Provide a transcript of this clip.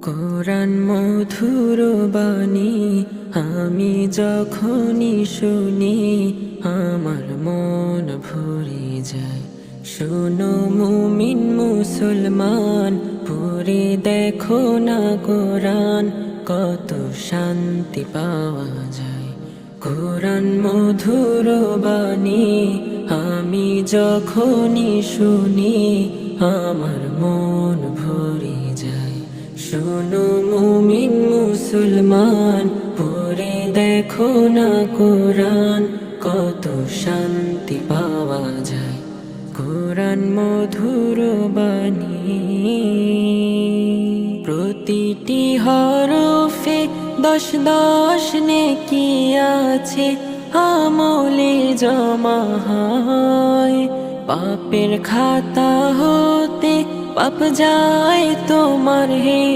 কোরআন মধুর বাণী আমি যখনই শুনি আমার মন ভরে যায়। শোনো মুমিন মুসলমান, পড়ে দেখো না কোরআন, কত শান্তি পাওয়া যায়। কোরআন মধুর বাণী আমি যখনই শুনি আমার মন ভরে যায়। শোনো মুমিন মুসলমান, পড়ে দেখো না কোরআন, কত শান্তি পাওয়া যায়। কোরআন মধুর বাণী প্রতিটি হরফে 10 নেকি আছে, আমলে জমা হয়। পাপের খাতা হতে পাপ যায় তোমার হেঁটে